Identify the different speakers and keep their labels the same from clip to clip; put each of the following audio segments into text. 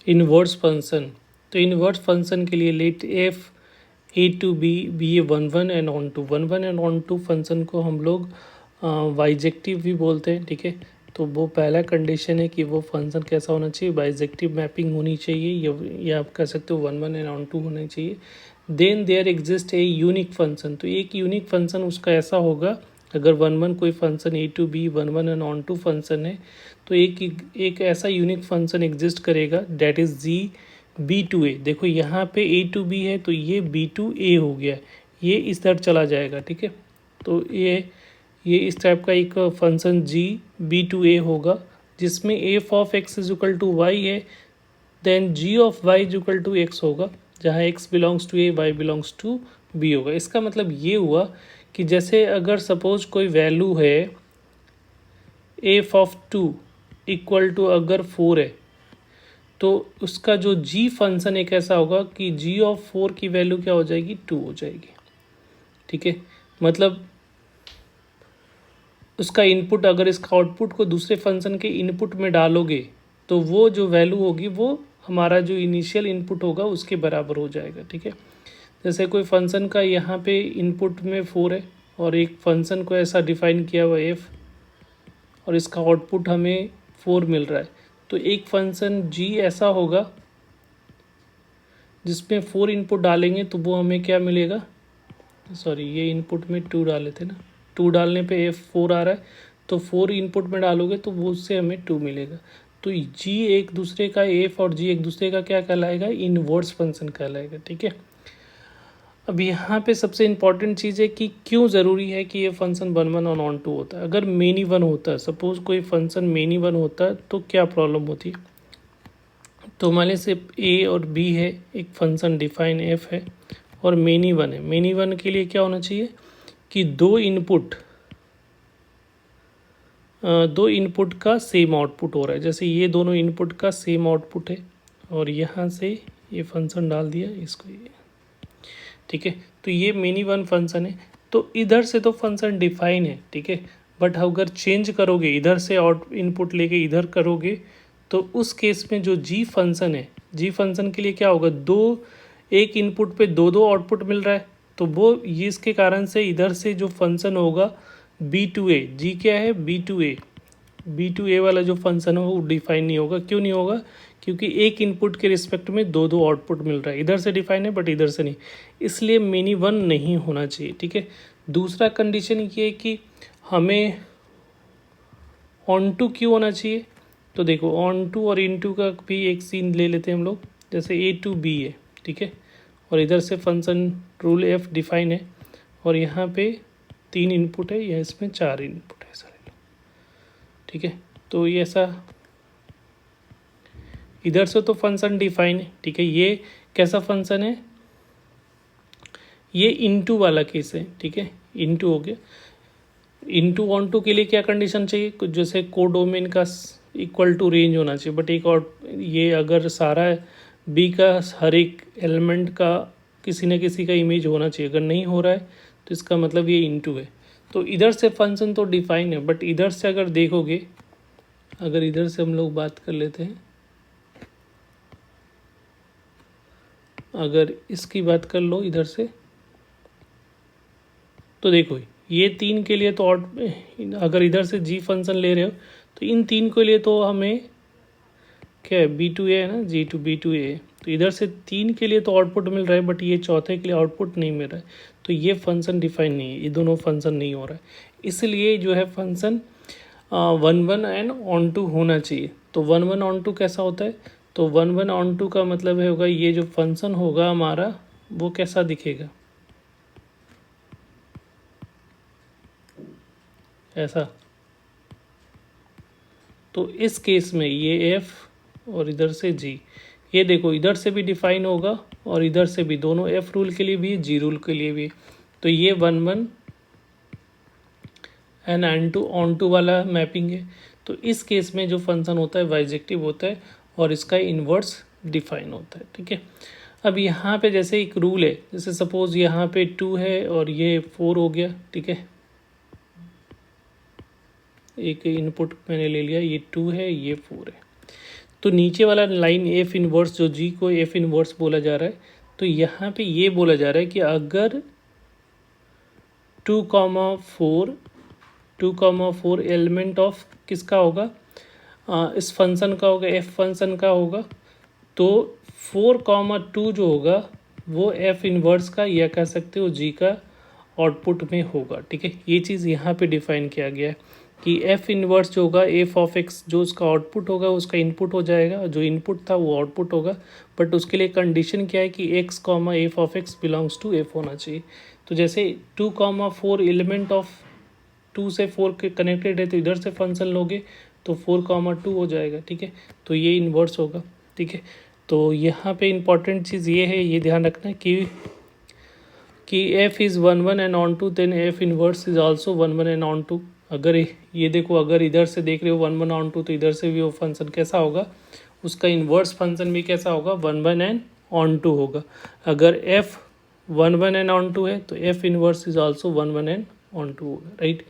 Speaker 1: Inverse function, तो inverse function के लिए let F A to B a one one and onto, one one and onto function को हम लोग bijective भी बोलते हैं, ठीक है। तो वो पहला कंडीशन है कि वो फंक्शन कैसा होना चाहिए, बाइजेक्टिव मैपिंग होनी चाहिए, या आप कह सकते हो one one and onto होना चाहिए। Then there exist a unique function, तो एक यूनिक फंक्शन उसका ऐसा होगा, अगर वन वन कोई function A to B one one and onto function है, तो एक ऐसा यूनिक फंक्शन एग्जिस्ट करेगा that is G B to A. देखो यहाँ पे ए टू बी है तो ये बी टू ए हो गया, ये इस तरह चला जाएगा, ठीक है। तो ये इस टाइप का एक function G B to A होगा, जिसमें F of X is equal to Y है, then G of Y is equal to X होगा, जहाँ X belongs to A Y belongs to B होगा। इसका मतलब ये हुआ कि जैसे अगर सपोज कोई वैल्यू है F of two equal to अगर 4 है, तो उसका जो जी फंक्शन एक ऐसा होगा कि जी ऑफ 4 की वैल्यू क्या हो जाएगी, 2 हो जाएगी, ठीक है। मतलब उसका इनपुट, अगर इसका आउटपुट को दूसरे फंक्शन के इनपुट में डालोगे तो वो जो वैल्यू होगी वो हमारा जो इनिशियल इनपुट होगा उसके बराबर हो जाएगा, ठीक है। जैसे कोई फंक्शन का यहाँ पे इनपुट में 4 है और एक फंक्शन को ऐसा डिफाइन किया हुआ एफ, और इसका आउटपुट हमें 4 मिल रहा है, तो एक फंक्शन जी ऐसा होगा जिसमें 4 इनपुट डालेंगे तो वो हमें क्या मिलेगा, सॉरी ये इनपुट में 2 डाले थे ना, 2 डालने पे एफ 4 आ रहा है, तो 4 इनपुट में डालोगे तो वो उससे हमें 2 मिलेगा। तो जी एक दूसरे का, एफ और जी एक दूसरे का क्या कहलाएगा, इनवर्स फंक्शन कहलाएगा, ठीक है। अब यहाँ पे सबसे इम्पॉर्टेंट चीज़ है कि क्यों ज़रूरी है कि ये फंक्शन वन वन और ऑन टू होता है। अगर मेनी वन होता है, सपोज़ कोई फंक्शन मेनी वन होता है तो क्या प्रॉब्लम होती है। तो हमारे सिर्फ ए और बी है, एक फंक्शन डिफाइन एफ है और मेनी वन है। मेनी वन के लिए क्या होना चाहिए कि दो इनपुट का सेम आउटपुट हो रहा है। जैसे ये दोनों इनपुट का सेम आउटपुट है और यहाँ से ये फंक्शन डाल दिया इसको, ये ठीक है। तो ये मेनी वन फंक्शन है, तो इधर से तो फंक्शन डिफाइन है, ठीक है। बट अगर चेंज करोगे, इधर से आउट इनपुट लेके इधर करोगे, तो उस केस में जो जी फंक्शन है, जी फंक्शन के लिए क्या होगा, एक इनपुट पे दो दो आउटपुट मिल रहा है, तो वो ये इसके कारण से इधर से जो फंक्शन होगा बी टू ए, जी क्या है बी टू ए वाला जो फंक्शन है वो डिफाइन नहीं होगा। क्यों नहीं होगा, क्योंकि एक इनपुट के रिस्पेक्ट में दो दो आउटपुट मिल रहा है, इधर से डिफाइन है बट इधर से नहीं, इसलिए मेनी वन नहीं होना चाहिए, ठीक है। दूसरा कंडीशन ये है कि हमें ऑन टू क्यों होना चाहिए। तो देखो ऑन टू और इन टू का भी एक सीन ले लेते हैं हम लोग। जैसे ए टू बी है, ठीक है, और इधर से फंक्शन रूल एफ डिफाइन है और यहाँ पे 3 इनपुट है या इसमें 4 इनपुट है सारे, ठीक है। तो ये ऐसा इधर से तो फंक्शन डिफाइन है, ठीक है। ये कैसा फंक्शन है, ये इनटू वाला केस है, ठीक है, इनटू हो गया। इनटू ऑन टू के लिए क्या कंडीशन चाहिए, कुछ जैसे कोडोमेन का इक्वल टू रेंज होना चाहिए, बट एक और ये अगर सारा बी का हर एक एलिमेंट का किसी न किसी का इमेज होना चाहिए, अगर नहीं हो रहा है तो इसका मतलब ये इनटू है। तो इधर से फंक्शन तो डिफाइन है, बट इधर से अगर देखोगे, अगर इधर से हम लोग बात कर लेते हैं, अगर इसकी बात कर लो इधर से, तो देखो ये 3 के लिए तो अगर इधर से जी फंक्शन ले रहे हो तो इन 3 के लिए तो हमें क्या है, बी टू ए है ना, जी टू बी टू ए। तो इधर से 3 के लिए तो आउटपुट मिल रहा है, बट ये चौथे के लिए आउटपुट नहीं मिल रहा है, तो ये फंक्शन डिफाइन नहीं है, ये दोनों फंक्शन नहीं हो रहा है। इसलिए जो है function one one and onto होना चाहिए। तो वन वन ऑन टू कैसा होता है, तो वन वन ऑन टू का मतलब है होगा ये जो फंक्शन होगा हमारा वो कैसा दिखेगा, ऐसा। तो इस केस में ये एफ और इधर से जी, ये देखो इधर से भी डिफाइन होगा और इधर से भी, दोनों एफ रूल के लिए भी जी रूल के लिए भी। तो ये one one and into onto वाला मैपिंग है। तो इस केस में जो फंक्शन होता है बाइजेक्टिव होता है और इसका इन्वर्स डिफाइन होता है, ठीक है। अब यहाँ पे जैसे एक रूल है, जैसे सपोज यहाँ पे 2 है और ये 4 हो गया, ठीक है, एक इनपुट मैंने ले लिया, ये 2 है ये 4 है। तो नीचे वाला लाइन एफ इनवर्स जो जी को एफ इनवर्स बोला जा रहा है, तो यहाँ पे ये बोला जा रहा है कि अगर 2,4 2,4 एलिमेंट ऑफ किसका होगा, इस फंक्शन का होगा, एफ फंक्शन का होगा, तो 4,2 जो होगा वो एफ इनवर्स का या कह सकते हो जी का आउटपुट में होगा। ठीक है, ये चीज़ यहाँ पे डिफाइन किया गया है कि एफ इनवर्स जो होगा एफ ऑफ एक्स जो उसका आउटपुट होगा उसका इनपुट हो जाएगा, जो इनपुट था वो आउटपुट होगा, बट उसके लिए कंडीशन क्या है कि X comma F of X belongs to F होना चाहिए। तो जैसे 2,4 एलिमेंट ऑफ 2 से 4 के कनेक्टेड है, तो इधर से फंक्शन लोगे तो 4,2 हो जाएगा। ठीक है, तो ये इन्वर्स होगा। ठीक है, तो यहाँ पे इम्पॉर्टेंट चीज़ ये है, ये ध्यान रखना कि F is 1 1 and onto, then F inverse is also 1 1 and onto. अगर ये देखो, अगर इधर से देख रहे हो 1 1 ऑन टू, तो इधर से भी वो फंक्शन कैसा होगा, उसका इन्वर्स फंक्शन भी कैसा होगा, 1 1 एंड ऑन टू होगा। अगर एफ 1 1 एंड ऑन टू है तो F inverse is also 1 1 and onto होगा। राइट,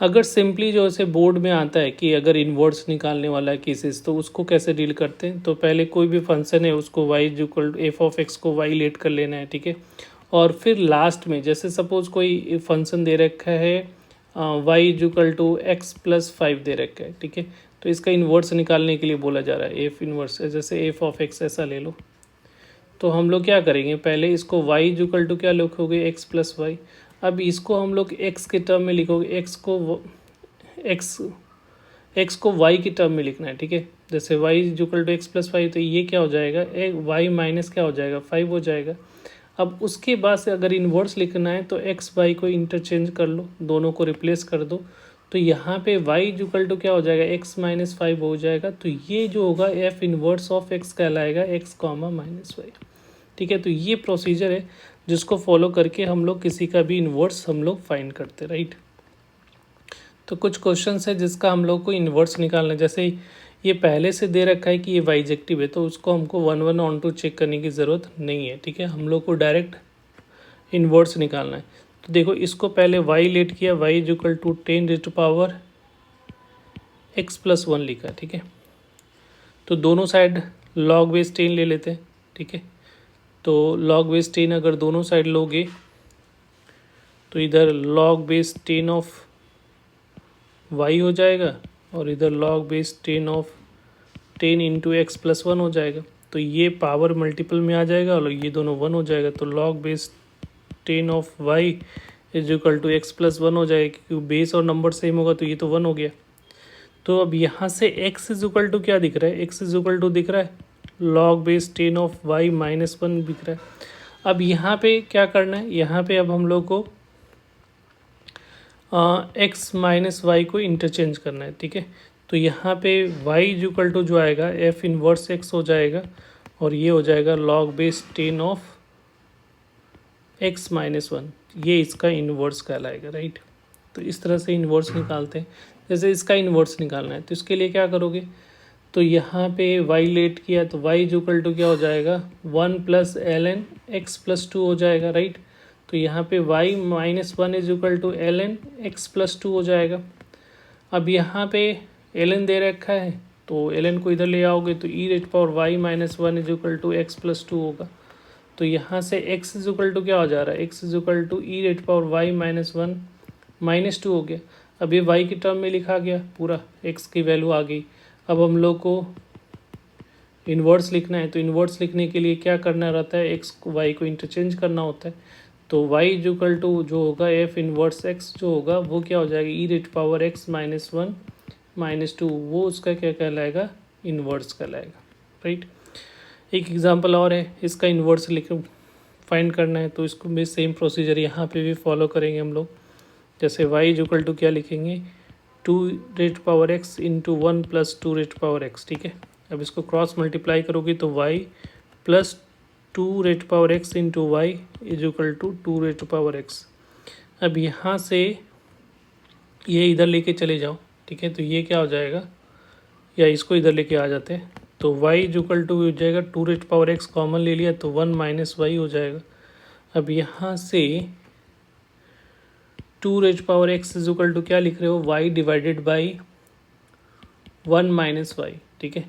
Speaker 1: अगर सिंपली जो ऐसे बोर्ड में आता है कि अगर इन्वर्स निकालने वाला है केसेस, तो उसको कैसे डील करते हैं, तो पहले कोई भी फंक्शन है उसको y equal to F of X को y लेट कर लेना है। ठीक है, और फिर लास्ट में जैसे सपोज कोई फंक्शन दे रखा है y equal to x plus 5 दे रखा है। ठीक है, तो इसका इन्वर्स निकालने के लिए बोला जा रहा है एफ इन्वर्स, जैसे एफ ऑफ एक्स ऐसा ले लो। तो हम लोग क्या करेंगे, पहले इसको y इक्वल टू क्या लिखोगे, एक्स प्लस वाई। अब इसको हम लोग x के टर्म में लिखोगे, x को y की टर्म में लिखना है। ठीक है, जैसे y equal to x plus 5, तो ये क्या हो जाएगा, y माइनस क्या हो जाएगा, 5 हो जाएगा। अब उसके बाद से अगर इन्वर्स लिखना है तो x y को इंटरचेंज कर लो, दोनों को रिप्लेस कर दो, तो यहाँ पे y इक्वल टू क्या हो जाएगा, x माइनस 5 हो जाएगा। तो ये जो होगा एफ इनवर्स ऑफ x कहलाएगा, x कॉमा माइनस वाई। ठीक है, तो ये प्रोसीजर है जिसको फॉलो करके हम लोग किसी का भी इन्वर्स हम लोग फाइंड करते। राइट, तो कुछ क्वेश्चन है जिसका हम लोग को इन्वर्स निकालना है। जैसे ये पहले से दे रखा है कि ये बाइजेक्टिव है, तो उसको हमको 1 1 ऑन टू चेक करने की ज़रूरत नहीं है। ठीक है, हम लोग को डायरेक्ट इन्वर्स निकालना है। तो देखो, इसको पहले y लेट किया, y इक्वल टू 10⁻⁻x + 1 लिखा। ठीक है, तो दोनों साइड log बेस 10 ले लेते हैं। ठीक है, तो log बेस 10 अगर दोनों साइड लोगे तो इधर log बेस 10 ऑफ y हो जाएगा और इधर log base 10 of 10 into x plus 1 हो जाएगा। तो ये पावर मल्टीपल में आ जाएगा और ये दोनों 1 हो जाएगा। तो log base 10 of y is equal to x plus 1 हो जाएगा, क्योंकि बेस और नंबर सेम होगा तो ये तो 1 हो गया। तो अब यहाँ से x इज इक्वल टू क्या दिख रहा है, x इज इक्वल टू दिख रहा है log base 10 of y minus 1 दिख रहा है। अब यहाँ पे क्या करना है, यहाँ पे अब हम लोग को x माइनस वाई को इंटरचेंज करना है। ठीक है, तो यहाँ पे y इक्वल टू जो आएगा f इनवर्स x हो जाएगा और ये हो जाएगा log base 10 of x minus 1, ये इसका इन्वर्स कहलाएगा। राइट, तो इस तरह से इन्वर्स निकालते हैं। जैसे इसका इन्वर्स निकालना है तो इसके लिए क्या करोगे, तो यहाँ पे y लेट किया तो y इक्वल टू क्या हो जाएगा, 1 + ln x + 2 हो जाएगा। राइट, तो यहाँ पे y minus 1 is equal to ln x + 2 हो जाएगा। अब यहाँ पे ln दे रखा है तो ln को इधर ले आओगे तो e⁻y minus 1 is equal to x plus 2 होगा। तो यहाँ से x इज इक्वल टू क्या हो जा रहा है, x is equal to e⁻y minus 1 minus 2 हो गया। अब ये y की टर्म में लिखा गया, पूरा x की वैल्यू आ गई। अब हम लोग को इन्वर्स लिखना है, तो इन्वर्स लिखने के लिए क्या करना रहता है, x को y को इंटरचेंज करना होता है। तो y इक्वल टू जो होगा f इनवर्स x जो होगा वो क्या हो जाएगा, e⁻x माइनस 1 माइनस 2, वो उसका क्या कहलाएगा, इन्वर्स कहलाएगा। राइट, एक एग्जांपल और है, इसका इन्वर्स लिख फाइंड करना है, तो इसको भी सेम प्रोसीजर यहाँ पे भी फॉलो करेंगे हम लोग। जैसे y इक्वल टू क्या लिखेंगे, 2⁻x इंटू 1 + 2⁻x। ठीक है, अब इसको क्रॉस मल्टीप्लाई करोगे तो y plus 2⁻x into y is equal to 2⁻x। अब यहाँ से ये इधर लेके चले जाओ। ठीक है, तो ये क्या हो जाएगा, या इसको इधर लेके आ जाते हैं, तो y इक्वल टू हो जाएगा 2⁻x कॉमन ले लिया तो 1 माइनस वाई हो जाएगा। अब यहाँ से 2⁻x इज इक्वल टू क्या लिख रहे हो, y divided by 1 minus y, ठीक है।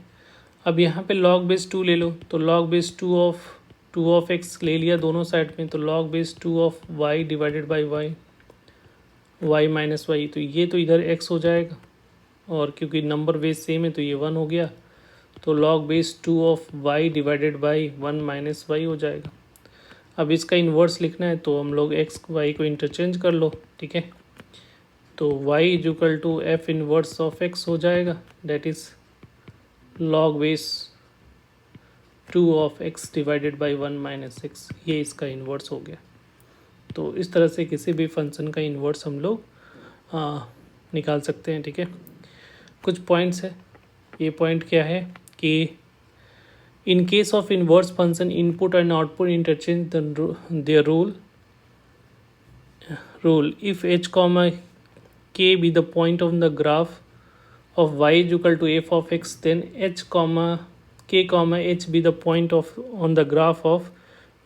Speaker 1: अब यहाँ पे log बेस 2 ले लो, तो log बेस 2 ऑफ एक्स ले लिया दोनों साइड में, तो log base 2 of y divided by y minus y, तो ये तो इधर x हो जाएगा, और क्योंकि नंबर बेस सेम है तो ये 1 हो गया, तो log base 2 of y divided by 1 minus y हो जाएगा। अब इसका इन्वर्स लिखना है तो हम लोग एक्स वाई को इंटरचेंज कर लो, ठीक है। तो y is equal to f inverse of x हो जाएगा, that is log base 2 of x divided by 1 minus x, ये इसका इन्वर्स हो गया। तो इस तरह से किसी भी फंक्शन का इन्वर्स हम लोग निकाल सकते हैं, ठीक है। कुछ पॉइंट्स है, ये पॉइंट क्या है कि in case of inverse function input and output interchange there rule if h comma k be the point on the graph of y is equal to f of x, then h comma k comma h be the point of on the graph of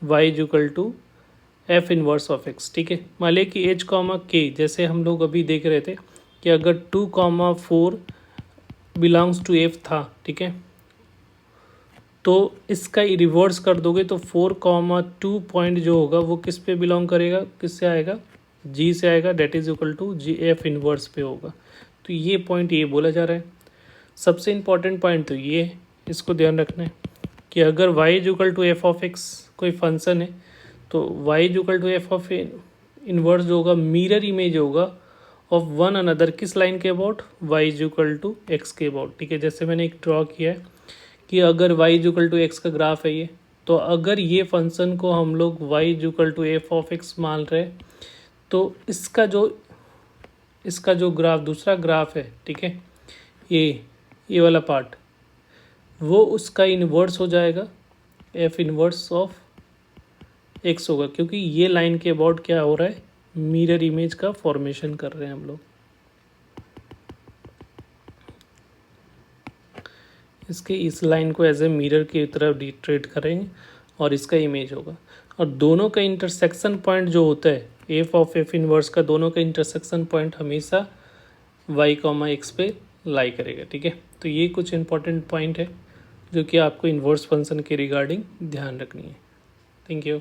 Speaker 1: y is equal to f inverse of x, ठीक है। मान लें कि h comma k, जैसे हम लोग अभी देख रहे थे कि अगर 2,4 बिलोंग्स टू f था, ठीक है, तो इसका रिवर्स कर दोगे तो 4,2 पॉइंट जो होगा वो किस पे बिलोंग करेगा, किससे आएगा, g से आएगा, that is equal to g f inverse पे होगा। तो ये पॉइंट ये बोला जा रहा है। सबसे इम्पॉर्टेंट पॉइंट तो ये है, इसको ध्यान रखना है कि अगर y is equal to F of x कोई फंक्शन है, तो y is equal to F of inverse जो होगा मिरर इमेज होगा ऑफ वन अनदर, किस लाइन के about, y is equal to x के अबाउट, ठीक है। जैसे मैंने एक ड्रॉ किया है कि अगर y is equal to x का ग्राफ है ये, तो अगर ये फंक्शन को हम लोग y is equal to F of x मान रहे, तो इसका जो ग्राफ दूसरा ग्राफ है, ठीक है, ये वाला पार्ट, वो उसका इन्वर्स हो जाएगा, एफ इन्वर्स ऑफ एक्स होगा, क्योंकि ये लाइन के अबाउट क्या हो रहा है, मिरर इमेज का फॉर्मेशन कर रहे हैं हम लोग। इसके इस लाइन को एज ए मिरर की तरह ट्रीट करेंगे और इसका इमेज होगा, और दोनों का इंटरसेक्शन पॉइंट जो होता है एफ ऑफ एफ इनवर्स का, दोनों का इंटरसेक्शन पॉइंट हमेशा वाई कॉमा एक्स पे लाई करेगा, ठीक है। तो ये कुछ इंपॉर्टेंट पॉइंट है जो कि आपको इन्वर्स फंक्शन के रिगार्डिंग ध्यान रखनी है। Thank you.